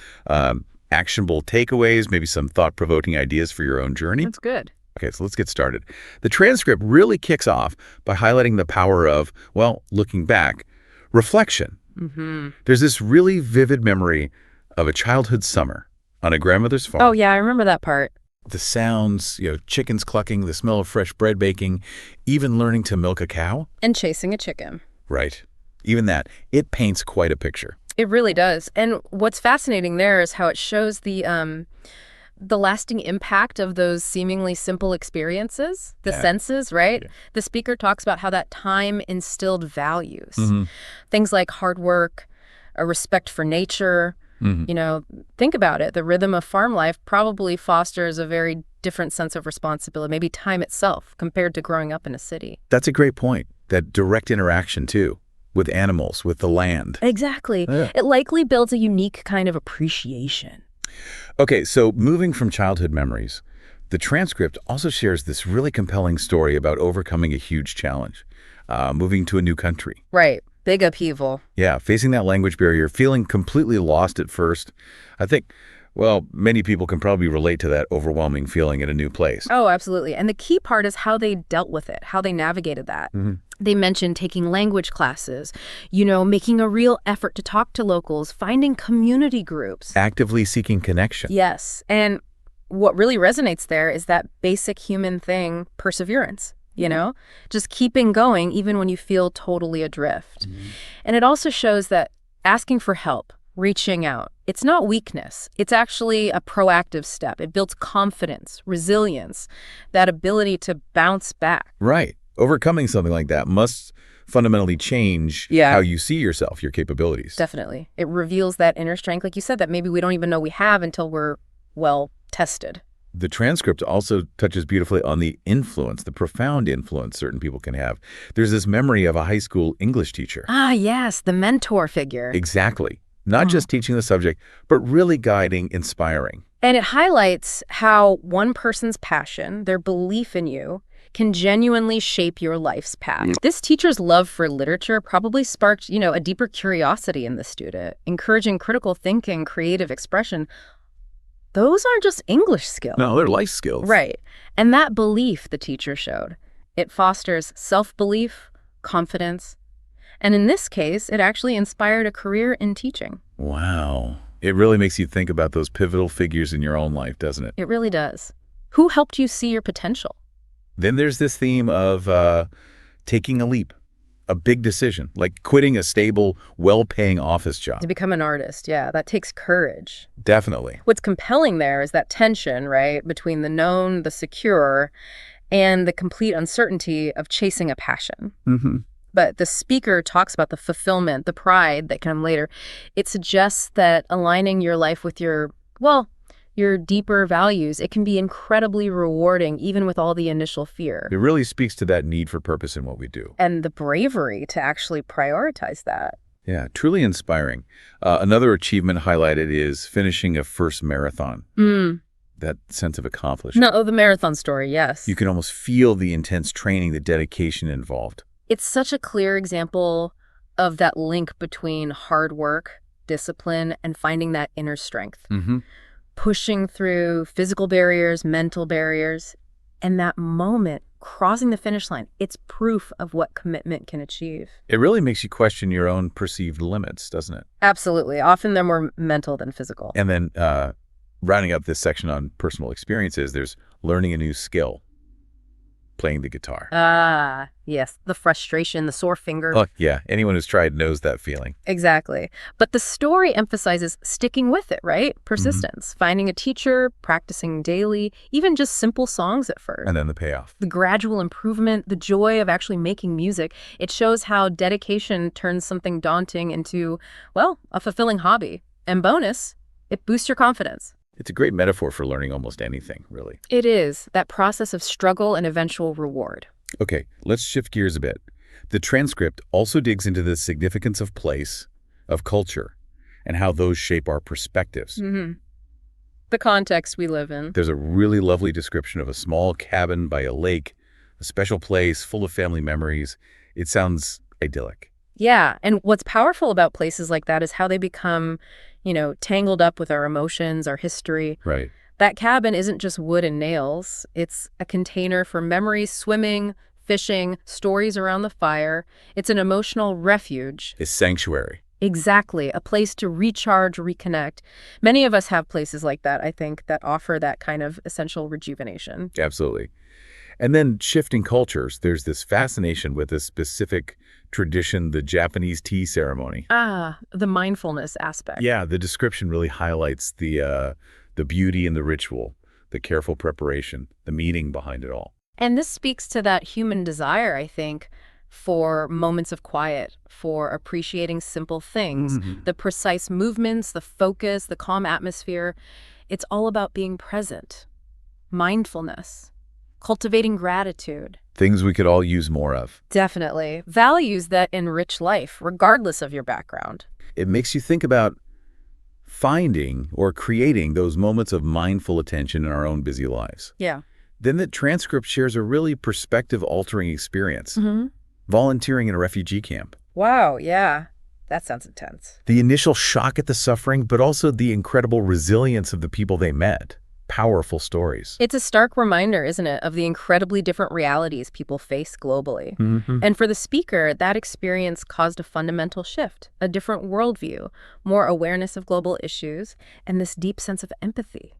actionable takeaways, maybe some thought-provoking ideas for your own journey. That's good. Okay, so let's get started. The transcript really kicks off by highlighting the power of, looking back, reflection, Mm-hmm. There's this really vivid memory of a childhood summer on a grandmother's farm. Oh, yeah, I remember that part. The sounds, chickens clucking, the smell of fresh bread baking, even learning to milk a cow. And chasing a chicken. Right. Even that. It paints quite a picture. It really does. And what's fascinating there is how it shows the lasting impact of those seemingly simple experiences, the senses, right? Yeah. The speaker talks about how that time instilled values. Mm-hmm. Things like hard work, a respect for nature. Mm-hmm. Think about it. The rhythm of farm life probably fosters a very different sense of responsibility, maybe time itself, compared to growing up in a city. That's a great point. That direct interaction, too, with animals, with the land. Exactly. Yeah. It likely builds a unique kind of appreciation. Okay, so moving from childhood memories, the transcript also shares this really compelling story about overcoming a huge challenge, moving to a new country. Right. Big upheaval. Yeah, facing that language barrier, feeling completely lost at first. I think, many people can probably relate to that overwhelming feeling in a new place. Oh, absolutely. And the key part is how they dealt with it, how they navigated that. Mm-hmm. They mentioned taking language classes, making a real effort to talk to locals, finding community groups. Actively seeking connection. Yes. And what really resonates there is that basic human thing, perseverance, just keeping going even when you feel totally adrift. Mm-hmm. And it also shows that asking for help, reaching out, it's not weakness. It's actually a proactive step. It builds confidence, resilience, that ability to bounce back. Right. Overcoming something like that must fundamentally change how you see yourself, your capabilities. Definitely. It reveals that inner strength, like you said, that maybe we don't even know we have until we're, tested. The transcript also touches beautifully on the influence, the profound influence certain people can have. There's this memory of a high school English teacher. Ah, yes, the mentor figure. Exactly. Not just teaching the subject, but really guiding, inspiring. And it highlights how one person's passion, their belief in you, can genuinely shape your life's path. This teacher's love for literature probably sparked, a deeper curiosity in the student, encouraging critical thinking, creative expression. Those aren't just English skills. No, they're life skills. Right. And that belief the teacher showed, it fosters self-belief, confidence, and in this case, it actually inspired a career in teaching. Wow. It really makes you think about those pivotal figures in your own life, doesn't it? It really does. Who helped you see your potential? Then there's this theme of taking a leap, a big decision, like quitting a stable, well-paying office job. To become an artist, yeah, that takes courage. Definitely. What's compelling there is that tension, right, between the known, the secure, and the complete uncertainty of chasing a passion. Mm-hmm. But the speaker talks about the fulfillment, the pride that come later. It suggests that aligning your life with your deeper values, it can be incredibly rewarding, even with all the initial fear. It really speaks to that need for purpose in what we do. And the bravery to actually prioritize that. Yeah, truly inspiring. Another achievement highlighted is finishing a first marathon. That sense of accomplishment. No, the marathon story, yes. You can almost feel the intense training, the dedication involved. It's such a clear example of that link between hard work, discipline, and finding that inner strength. Mm-hmm. Pushing through physical barriers, mental barriers, and that moment, crossing the finish line, it's proof of what commitment can achieve. It really makes you question your own perceived limits, doesn't it? Absolutely. Often they're more mental than physical. And then rounding up this section on personal experiences, there's learning a new skill, playing the guitar. Ah, yes. The frustration, the sore finger. Oh, yeah. Anyone who's tried knows that feeling. Exactly. But the story emphasizes sticking with it, right? Persistence, finding a teacher, practicing daily, even just simple songs at first. And then the payoff. The gradual improvement, the joy of actually making music, it shows how dedication turns something daunting into, a fulfilling hobby. And bonus, it boosts your confidence. It's a great metaphor for learning almost anything, really. It is, that process of struggle and eventual reward. Okay, let's shift gears a bit. The transcript also digs into the significance of place, of culture, and how those shape our perspectives. Mm-hmm. The context we live in. There's a really lovely description of a small cabin by a lake, a special place full of family memories. It sounds idyllic. Yeah, and what's powerful about places like that is how they become, tangled up with our emotions, our history. Right. That cabin isn't just wood and nails. It's a container for memories, swimming, fishing, stories around the fire. It's an emotional refuge. A sanctuary. Exactly. A place to recharge, reconnect. Many of us have places like that, I think, that offer that kind of essential rejuvenation. Absolutely. And then shifting cultures, there's this fascination with a specific tradition, the Japanese tea ceremony. Ah, the mindfulness aspect. Yeah, the description really highlights the beauty in the ritual, the careful preparation, the meaning behind it all. And this speaks to that human desire, I think, for moments of quiet, for appreciating simple things, the precise movements, the focus, the calm atmosphere. It's all about being present, mindfulness, cultivating gratitude. Things we could all use more of. Definitely. Values that enrich life, regardless of your background. It makes you think about finding or creating those moments of mindful attention in our own busy lives. Yeah. Then the transcript shares a really perspective-altering experience. Volunteering in a refugee camp. Wow, yeah. That sounds intense. The initial shock at the suffering, but also the incredible resilience of the people they met. Powerful stories. It's a stark reminder, isn't it, of the incredibly different realities people face globally. And for the speaker, that experience caused a fundamental shift, a different worldview, more awareness of global issues, and this deep sense of empathy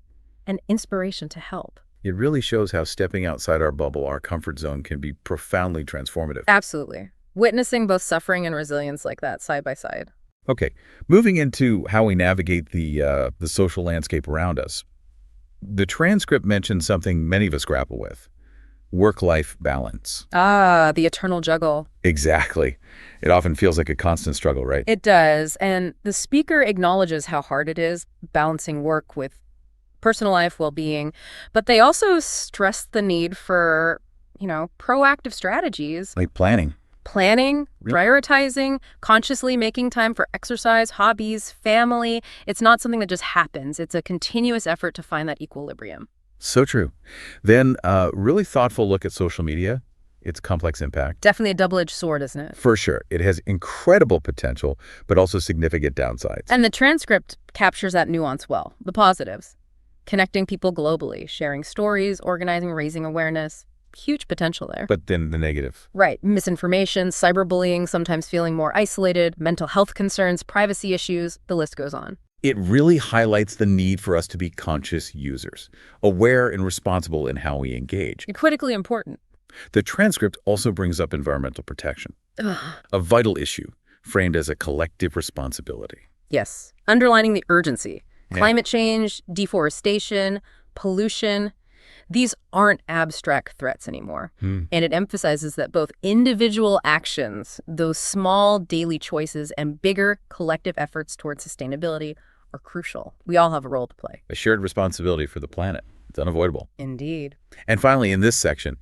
and inspiration to help. It really shows how stepping outside our bubble, our comfort zone, can be profoundly transformative. Absolutely. Witnessing both suffering and resilience like that side by side. Okay, moving into how we navigate the social landscape around us. The transcript mentions something many of us grapple with: work-life balance. Ah, the eternal juggle. Exactly. It often feels like a constant struggle, right? It does. And the speaker acknowledges how hard it is balancing work with personal life, well-being, but they also stress the need for, proactive strategies. Like planning. Planning, prioritizing, consciously making time for exercise, hobbies, family. It's not something that just happens. It's a continuous effort to find that equilibrium. So true. Then really thoughtful look at social media, its complex impact. Definitely a double-edged sword, isn't it? For sure. It has incredible potential, but also significant downsides. And the transcript captures that nuance well. The positives. Connecting people globally, sharing stories, organizing, raising awareness. Huge potential there. But then the negative. Right. Misinformation, cyberbullying, sometimes feeling more isolated, mental health concerns, privacy issues, the list goes on. It really highlights the need for us to be conscious users, aware and responsible in how we engage. Critically important. The transcript also brings up environmental protection, a vital issue framed as a collective responsibility. Yes. Underlining the urgency. Yeah. Climate change, deforestation, pollution. These aren't abstract threats anymore. And it emphasizes that both individual actions, those small daily choices, and bigger collective efforts towards sustainability are crucial. We all have a role to play. A shared responsibility for the planet. It's unavoidable. Indeed. And finally, in this section,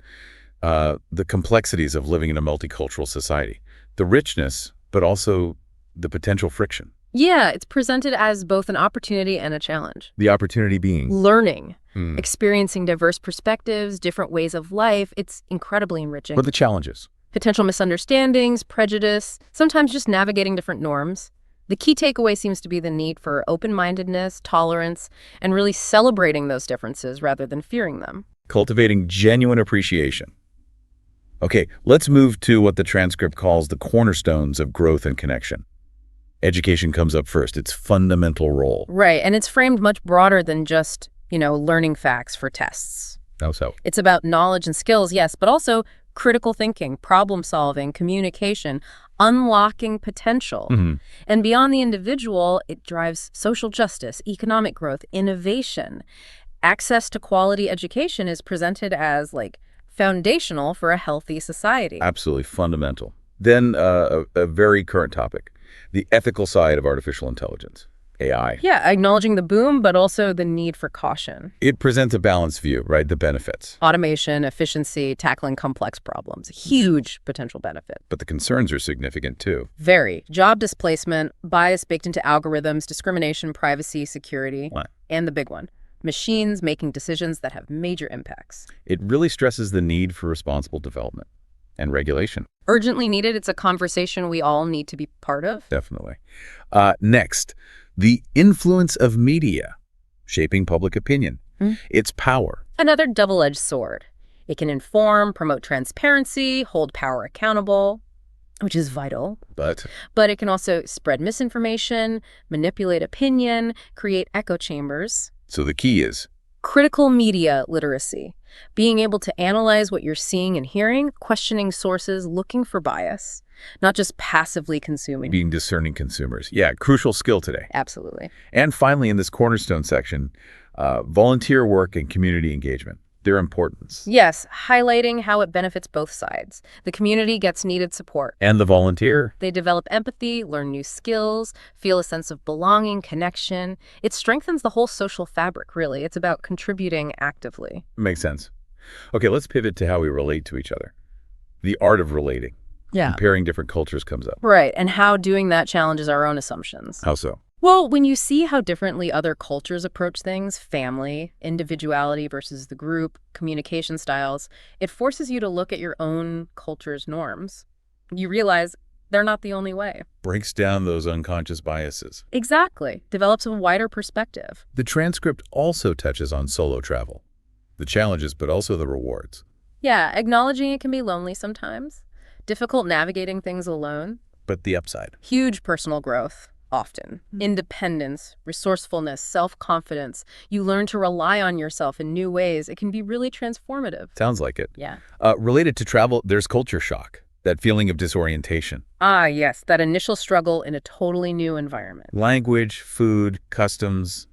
the complexities of living in a multicultural society. The richness, but also the potential friction. Yeah, it's presented as both an opportunity and a challenge. The opportunity being? Learning, experiencing diverse perspectives, different ways of life. It's incredibly enriching. What are the challenges? Potential misunderstandings, prejudice, sometimes just navigating different norms. The key takeaway seems to be the need for open-mindedness, tolerance, and really celebrating those differences rather than fearing them. Cultivating genuine appreciation. Okay, let's move to what the transcript calls the cornerstones of growth and connection. Education comes up first, its fundamental role. Right, and it's framed much broader than just, learning facts for tests. How so? It's about knowledge and skills, yes, but also critical thinking, problem solving, communication, unlocking potential. And beyond the individual, it drives social justice, economic growth, innovation. Access to quality education is presented as foundational for a healthy society. Absolutely fundamental. Then a very current topic, the ethical side of artificial intelligence, AI. Yeah, acknowledging the boom, but also the need for caution. It presents a balanced view, right? The benefits. Automation, efficiency, tackling complex problems. Huge potential benefit. But the concerns are significant too. Very. Job displacement, bias baked into algorithms, discrimination, privacy, security, and the big one, machines making decisions that have major impacts. It really stresses the need for responsible development and regulation. Urgently needed. It's a conversation we all need to be part of. Definitely. Next, the influence of media shaping public opinion. Its power. Another double-edged sword. It can inform, promote transparency, hold power accountable. which is vital. But But it can also spread misinformation, manipulate opinion, create echo chambers. so the key is Critical media literacy, being able to analyze what you're seeing and hearing, questioning sources, looking for bias, not just passively consuming. being discerning consumers. Yeah, crucial skill today. Absolutely. And finally, in this cornerstone section, volunteer work and community engagement, their importance. Yes, highlighting how it benefits both sides. The community gets needed support. And the volunteer. They develop empathy, learn new skills, feel a sense of belonging, connection. It strengthens the whole social fabric, really. It's about contributing actively. Makes sense. Okay, let's pivot to how we relate to each other. The art of relating. Comparing different cultures comes up. Right, and how doing that challenges our own assumptions. How so? Well, when you see how differently other cultures approach things, family, individuality versus the group, communication styles, it forces you to look at your own culture's norms. You realize they're not the only way. Breaks down those unconscious biases. Exactly. Develops a wider perspective. The transcript also touches on solo travel. The challenges, but also the rewards. Yeah, acknowledging it can be lonely sometimes. Difficult navigating things alone. But the upside. Huge personal growth. Often. Independence, resourcefulness, self-confidence. You learn to rely on yourself in new ways. It can be really transformative. Sounds like it. Yeah. Related to travel, there's culture shock. That feeling of disorientation. Ah, yes, that initial struggle in a totally new environment. Language, food, customs.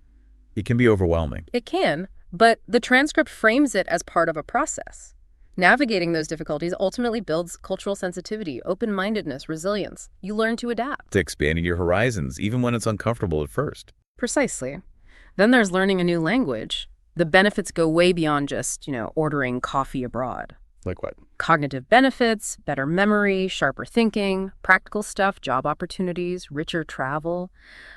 It can be overwhelming. It can, but the transcript frames it as part of a process. Navigating those difficulties ultimately builds cultural sensitivity, open-mindedness, resilience. You learn to adapt. It's expanding your horizons, even when it's uncomfortable at first. Precisely. Then there's learning a new language. The benefits go way beyond just, ordering coffee abroad. Like what? Cognitive benefits, better memory, sharper thinking, practical stuff, job opportunities, richer travel.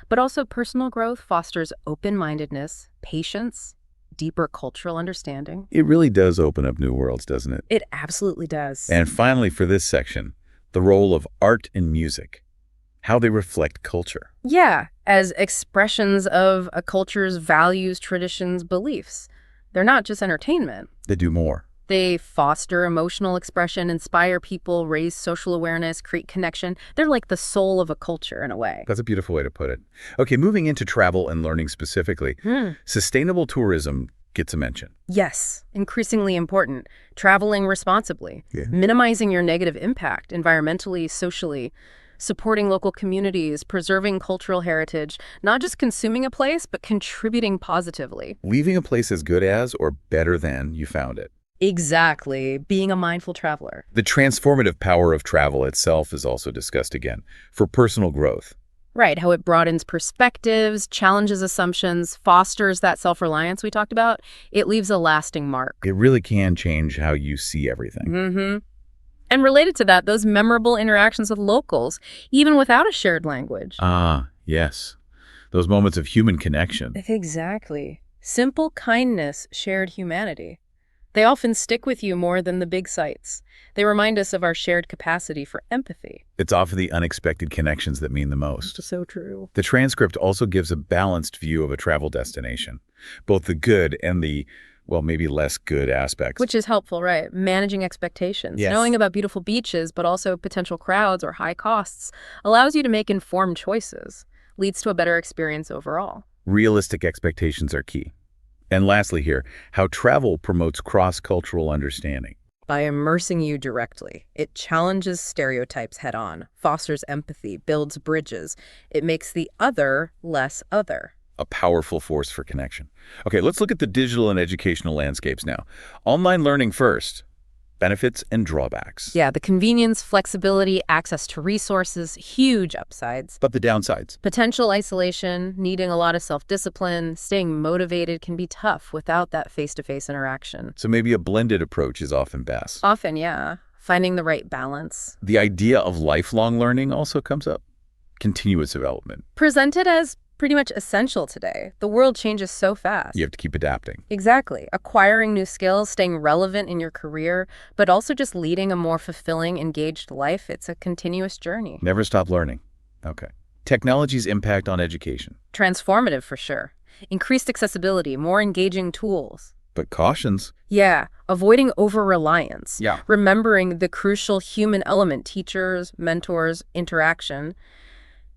But also personal growth fosters open-mindedness, patience, deeper cultural understanding. It really does open up new worlds, doesn't it? It absolutely does. And finally, for this section, the role of art and music, how they reflect culture. Yeah, as expressions of a culture's values, traditions, beliefs. They're not just entertainment. They do more. They foster emotional expression, inspire people, raise social awareness, create connection. They're like the soul of a culture in a way. That's a beautiful way to put it. Okay, moving into travel and learning specifically, sustainable tourism gets a mention. Yes, increasingly important. Traveling responsibly, minimizing your negative impact environmentally, socially, supporting local communities, preserving cultural heritage, not just consuming a place, but contributing positively. Leaving a place as good as or better than you found it. Exactly, being a mindful traveler. The transformative power of travel itself is also discussed again for personal growth. Right, how it broadens perspectives, challenges assumptions, fosters that self-reliance we talked about. It leaves a lasting mark. It really can change how you see everything. And related to that, those memorable interactions with locals, even without a shared language. Ah, yes. Those moments of human connection. Exactly. Simple kindness, shared humanity. They often stick with you more than the big sights. They remind us of our shared capacity for empathy. It's often the unexpected connections that mean the most. So true. The transcript also gives a balanced view of a travel destination, both the good and the, well, maybe less good aspects. Which is helpful, right? Managing expectations. Yes. Knowing about beautiful beaches, but also potential crowds or high costs, allows you to make informed choices, leads to a better experience overall. Realistic expectations are key. And lastly here, how travel promotes cross-cultural understanding. By immersing you directly, it challenges stereotypes head-on, fosters empathy, builds bridges. It makes the other less other. A powerful force for connection. Okay, let's look at the digital and educational landscapes now. Online learning first. Benefits and drawbacks. Yeah, the convenience, flexibility, access to resources, huge upsides. But the downsides. Potential isolation, needing a lot of self-discipline, staying motivated can be tough without that face-to-face interaction. So maybe a blended approach is often best. Often, yeah. Finding the right balance. The idea of lifelong learning also comes up. Continuous development. Presented as pretty much essential today. The world changes so fast. You have to keep adapting. Exactly. Acquiring new skills, staying relevant in your career, but also just leading a more fulfilling, engaged life. It's a continuous journey. Never stop learning. Okay. Technology's impact on education. Transformative for sure. Increased accessibility, more engaging tools. But cautions. Yeah, avoiding over-reliance. Yeah. Remembering the crucial human element, teachers, mentors, interaction.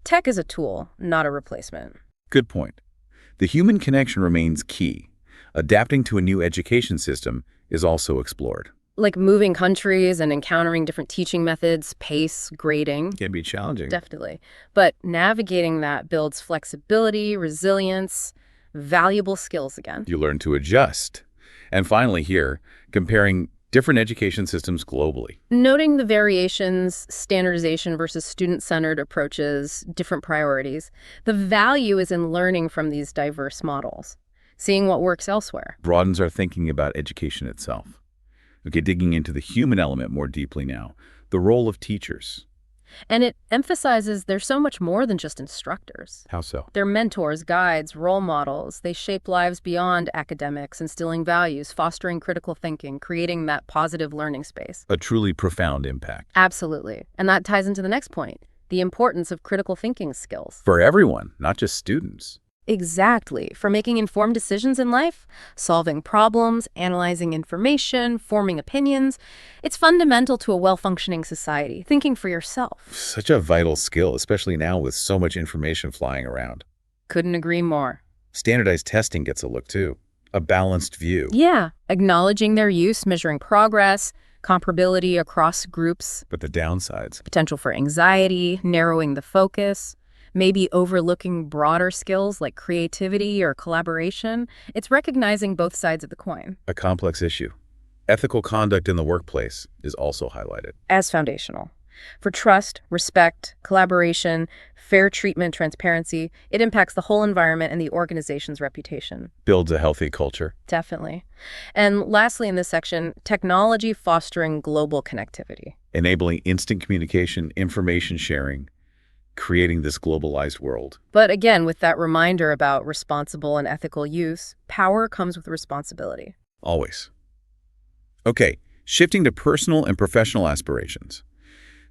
Tech is a tool, not a replacement. Good point. The human connection remains key. Adapting to a new education system is also explored. Like moving countries and encountering different teaching methods, pace, grading. Can be challenging. Definitely. But navigating that builds flexibility, resilience, valuable skills again. You learn to adjust. And finally here, comparing different education systems globally. Noting the variations, standardization versus student-centered approaches, different priorities, the value is in learning from these diverse models, seeing what works elsewhere. Broadens our thinking about education itself. Okay, digging into the human element more deeply now, the role of teachers. And it emphasizes they're so much more than just instructors. How so? They're mentors, guides, role models. They shape lives beyond academics, instilling values, fostering critical thinking, creating that positive learning space. A truly profound impact. Absolutely. And that ties into the next point, the importance of critical thinking skills. For everyone, not just students. Exactly. For making informed decisions in life, solving problems, analyzing information, forming opinions. It's fundamental to a well-functioning society, thinking for yourself. Such a vital skill, especially now with so much information flying around. Couldn't agree more. Standardized testing gets a look too. A balanced view. Yeah, acknowledging their use, measuring progress, comparability across groups, But the downsides. potential for anxiety, narrowing the focus, maybe overlooking broader skills like creativity or collaboration. It's recognizing both sides of the coin. A complex issue. Ethical conduct in the workplace is also highlighted. As foundational. For trust, respect, collaboration, fair treatment, transparency, it impacts the whole environment and the organization's reputation. Builds a healthy culture. Definitely. And lastly in this section, technology fostering global connectivity. Enabling instant communication, information sharing, creating this globalized world. But again, with that reminder about responsible and ethical use, power comes with responsibility. Always. Okay, shifting to personal and professional aspirations.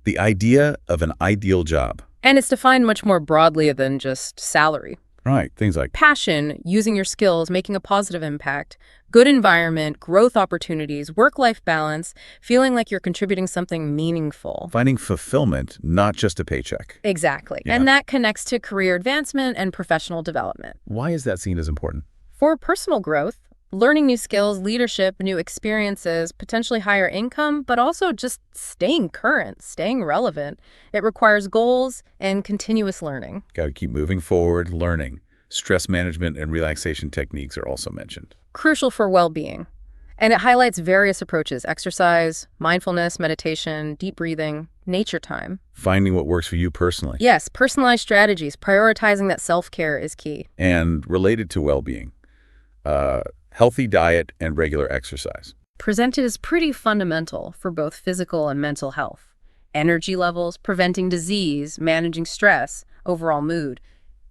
The idea of an ideal job. And it's defined much more broadly than just salary. Right, things like Passion, using your skills, making a positive impact, good environment, growth opportunities, work-life balance, feeling like you're contributing something meaningful. finding fulfillment, not just a paycheck. Exactly. Yeah. And that connects to career advancement and professional development. Why is that seen as important? For personal growth, learning new skills, leadership, new experiences, potentially higher income, but also just staying current, staying relevant. It requires goals and continuous learning. Got to keep moving forward, learning. Stress management and relaxation techniques are also mentioned. Crucial for well-being. And it highlights various approaches: exercise, mindfulness, meditation, deep breathing, nature time. Finding what works for you personally. Yes, personalized strategies, prioritizing that self-care is key. And related to well-being, healthy diet and regular exercise. Presented as pretty fundamental for both physical and mental health. Energy levels, preventing disease, managing stress, overall mood.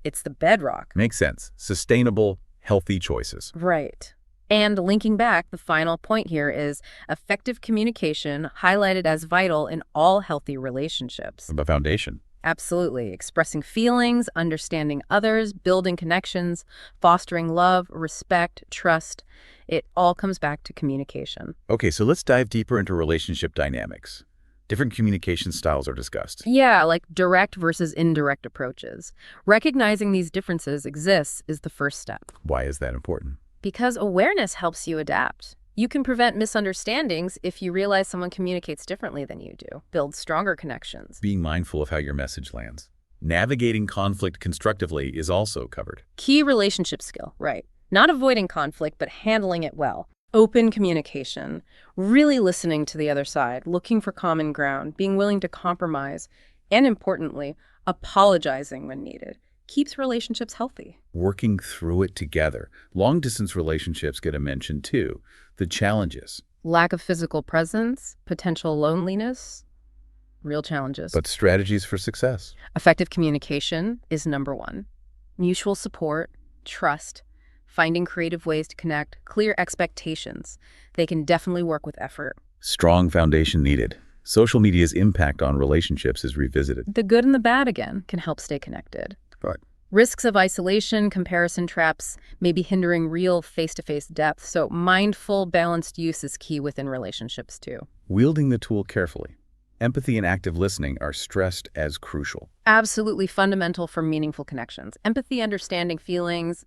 It's the bedrock. Makes sense. Sustainable, healthy choices. Right. And linking back, the final point here is effective communication highlighted as vital in all healthy relationships. A foundation. Absolutely. Expressing feelings, understanding others, building connections, fostering love, respect, trust. It all comes back to communication. Okay, so let's dive deeper into relationship dynamics. Different communication styles are discussed. Yeah, like direct versus indirect approaches. Recognizing these differences exists is the first step. Why is that important? Because awareness helps you adapt. You can prevent misunderstandings if you realize someone communicates differently than you do. Build stronger connections. Being mindful of how your message lands. Navigating conflict constructively is also covered. Key relationship skill, right? Not avoiding conflict, but handling it well. Open communication, really listening to the other side, looking for common ground, being willing to compromise, and importantly, apologizing when needed. Keeps relationships healthy. Working through it together. Long-distance relationships get a mention too. The challenges. Lack of physical presence, potential loneliness, real challenges. But strategies for success. Effective communication is number one. Mutual support, trust, finding creative ways to connect, clear expectations. They can definitely work with effort. Strong foundation needed. Social media's impact on relationships is revisited. The good and the bad, again, can help stay connected. Right. Risks of isolation, comparison traps may be hindering real face-to-face depth, so mindful, balanced use is key within relationships too. Wielding the tool carefully. Empathy and active listening are stressed as crucial. Absolutely fundamental for meaningful connections. Empathy, understanding feelings,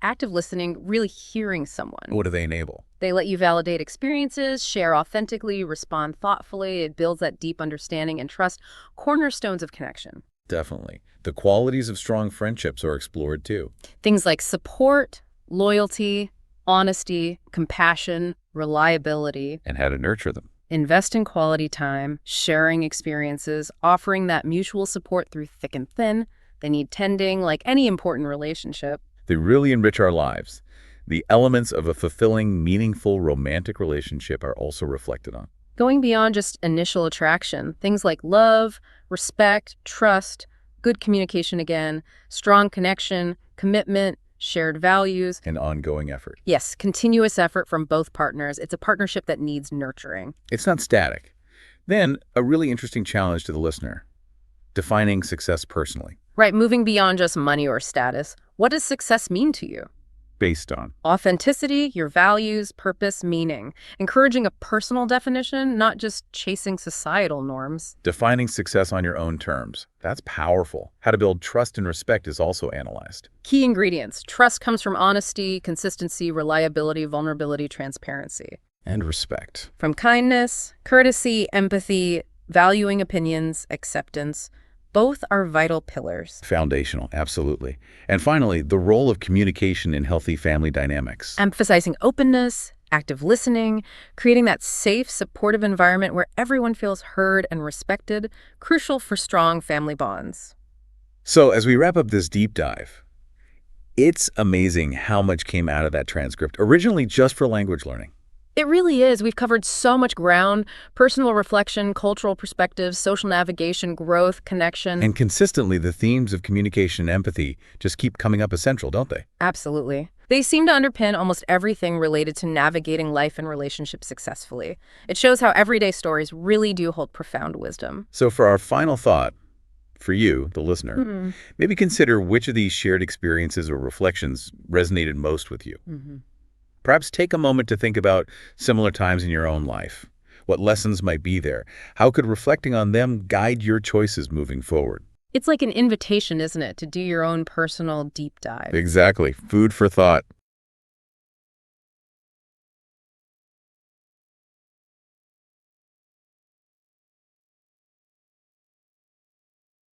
active listening, really hearing someone. What do they enable? They let you validate experiences, share authentically, respond thoughtfully. It builds that deep understanding and trust, cornerstones of connection. Definitely. The qualities of strong friendships are explored too. Things like support, loyalty, honesty, compassion, reliability. And how to nurture them. Invest in quality time, sharing experiences, offering that mutual support through thick and thin. They need tending like any important relationship. They really enrich our lives. The elements of a fulfilling, meaningful, romantic relationship are also reflected on. Going beyond just initial attraction, things like love, respect, trust, good communication again, strong connection, commitment, shared values. An ongoing effort. Yes, continuous effort from both partners. It's a partnership that needs nurturing. It's not static. Then, a really interesting challenge to the listener. Defining success personally. Right, moving beyond just money or status. What does success mean to you? Based on. Authenticity, your values, purpose, meaning. Encouraging a personal definition, not just chasing societal norms. Defining success on your own terms. That's powerful. How to build trust and respect is also analyzed. Key ingredients. Trust comes from honesty, consistency, reliability, vulnerability, transparency. And respect. From kindness, courtesy, empathy, valuing opinions, acceptance. Both are vital pillars. Foundational, absolutely. And finally, the role of communication in healthy family dynamics. Emphasizing openness, active listening, creating that safe, supportive environment where everyone feels heard and respected, crucial for strong family bonds. So as we wrap up this deep dive, it's amazing how much came out of that transcript, originally just for language learning. It really is. We've covered so much ground: personal reflection, cultural perspectives, social navigation, growth, connection. And consistently, the themes of communication and empathy just keep coming up as central, don't they? Absolutely. They seem to underpin almost everything related to navigating life and relationships successfully. It shows how everyday stories really do hold profound wisdom. So for our final thought, for you, the listener, maybe consider which of these shared experiences or reflections resonated most with you. Perhaps take a moment to think about similar times in your own life. What lessons might be there? How could reflecting on them guide your choices moving forward? It's like an invitation, isn't it, to do your own personal deep dive. Exactly. Food for thought.